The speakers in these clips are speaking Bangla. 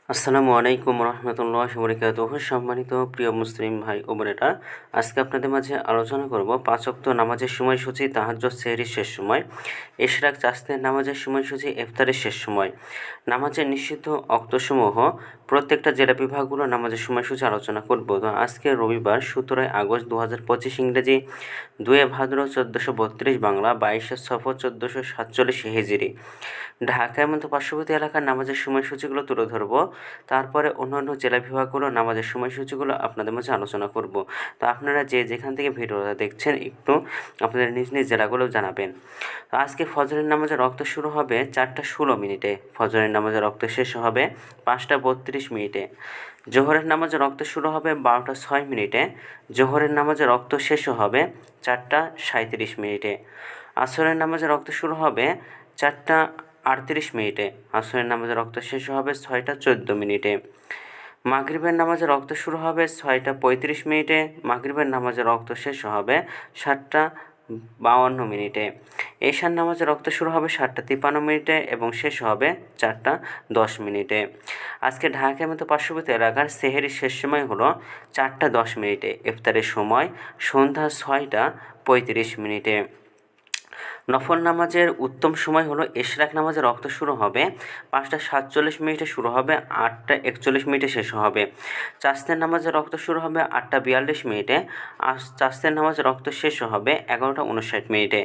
আসসালামু আলাইকুম রহমতুল্লাহি ওয়া বারাকাতুহু। সম্মানিত প্রিয় মুসলিম ভাই ও বোনেরা, আজকে আপনাদের মাঝে আলোচনা করব ৫ ওয়াক্ত নামাজের সময়সূচি, তাহাজ্জুদ, সেহরির শেষ সময়, ইশরাক, চাস্তের নামাজের সময়সূচি, ইফতারের শেষ সময়, নামাজের নিষিদ্ধ অক্তসমূহ, প্রত্যেকটা জেলা বিভাগগুলো নামাজের সময়সূচি আলোচনা করব। তো আজকে রবিবার ১৭ আগস্ট ২০২৫ ইংরেজি, ২ ভাদ্র ১৪৩২ বাংলা, ২২ সফর ১৪৪৭ হিজরি। ঢাকার মতো পার্শ্ববর্তী এলাকার নামাজের সময়সূচিগুলো তুলে ধরব। তারপরে অন্যান্য জেলা বিভাগগুলো নামাজের সময়সূচিগুলো আপনাদের মাঝে আলোচনা করব। তো আপনারা যে যেখান থেকে ভিডিওটা দেখছেন একটু আপনাদের নিজ নিজ জেলাগুলো জানাবেন। তো আজকে ফজরের নামাজের রক্ত শুরু হবে ৪টা ১৬ মিনিটে, ফজরের নামাজের রক্ত শেষ হবে ৫টা ৩২ মিনিটে। জোহরের নামাজের রক্ত শুরু হবে ১২টা ৬ মিনিটে, জোহরের নামাজের রক্ত শেষও হবে ৪টা ৩৭ মিনিটে। আসরের নামাজের রক্ত শুরু হবে ৪টা ৩৮ মিনিটে, আসরের নামাজের রক্ত শেষ হবে ৬টা ১৪ মিনিটে। মাগরিবের নামাজের রক্ত শুরু হবে ৬টা ৩৫ মিনিটে, মাগরিবের নামাজের রক্ত শেষ হবে ৭টা ৫২ মিনিটে। এশার নামাজের রক্ত শুরু হবে ৭টা ৫৩ মিনিটে এবং শেষ হবে ৪টা ১০ মিনিটে। আজকে ঢাকার মতো পার্শ্ববর্তী এলাকার সেহরির শেষ সময় হলো ৪টা ১০ মিনিটে, ইফতারের সময় সন্ধ্যা ৬টা ৩৫ মিনিটে। নফল নামাজের উত্তম সময় হলো ইশরাক নামাজের রক্ত শুরু হবে ৫টা ৪৭ মিনিটে, শুরু হবে ৮টা ৪১ মিনিটে, শেষ হবে। চাস্তের নামাজের রক্ত শুরু হবে ৮টা ৪২ মিনিটে, আর চাস্তের নামাজের রক্ত শেষ হবে ১১টা ৫৯ মিনিটে।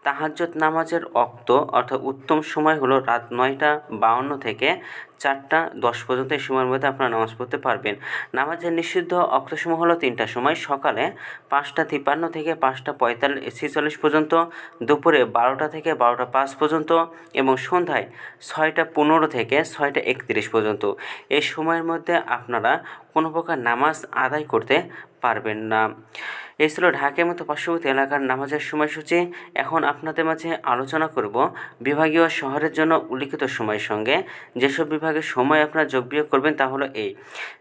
তাহাজ্জুদ নামাজের রক্ত অর্থাৎ উত্তম সময় হলো রাত ৯টা ৫২ থেকে ৪টা ১০ পর্যন্ত। এই সময়ের মধ্যে আপনারা নামাজ পড়তে পারবেন। নামাজের নিষিদ্ধ অক্তসমূহ হলো ৩টা সময়: সকালে ৫টা ৫৩ থেকে ৫টা ৪৬ পর্যন্ত, দুপুরে ১২টা থেকে ১২টা ৫ পর্যন্ত এবং সন্ধ্যায় ৬টা ১৫ থেকে ৬টা ৩১ পর্যন্ত। এই সময়ের মধ্যে আপনারা কোনো প্রকার নামাজ আদায় করতে পারবেন না। এই ছিল ঢাকার মতো পার্শ্ববর্তী এলাকার নামাজের সময়সূচি। এখন আপনাদের মাঝে আলোচনা করব বিভাগীয় শহরের জন্য উল্লিখিত সময়ের সঙ্গে যেসব বিভাগের সময় আপনারা যোগ বিয়োগ করবেন তা হলো এই: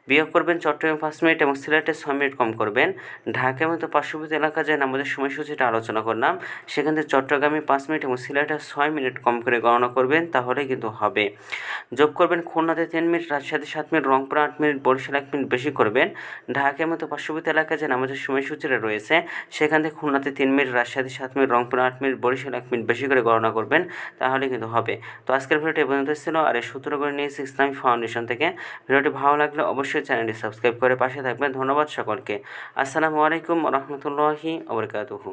বিয়োগ করবেন চট্টগ্রামে ৫ মিনিট এবং সিলেটে ৬ মিনিট কম করবেন। ঢাকার মতো পার্শ্ববর্তী এলাকা যে নামাজের সময়সূচিটা আলোচনা করলাম সেখান থেকে চট্টগ্রামে ৫ মিনিট এবং সিলেটে ৬ মিনিট কম করে গণনা করবেন, তাহলে কিন্তু হবে। যোগ করবেন খুলনাতে ৩ মিনিট, রাজশাহীতে ৭ মিনিট, রংপুরে ৮ মিনিট, বরিশালে ১ মিনিট বেশি করবেন। ঢাকার মতো পার্শ্ববর্তী এলাকায় যে নামাজের সময়সূচিটা রয়েছে সেখান থেকে খুলনাতে ৩ মিনিট, রাজশাহীতে ৭ মিনিট, রংপুরে ৮ মিনিট, বরিশালে ১ মিনিট বেশি করে গণনা করবেন, তাহলে কিন্তু হবে। তো আজকের ভিডিওটি এ পর্যন্ত ছিল, আর এই সূত্র করে নিয়েছি ইসলামিক ফাউন্ডেশন থেকে। ভিডিওটি ভালো লাগলে অবশ্যই চ্যানেলটি সাবস্ক্রাইব করে পাশে থাকবেন। ধন্যবাদ সকলকে। আসসালামু আলাইকুম রহমতুল্লাহি ওয়া বারাকাতুহু।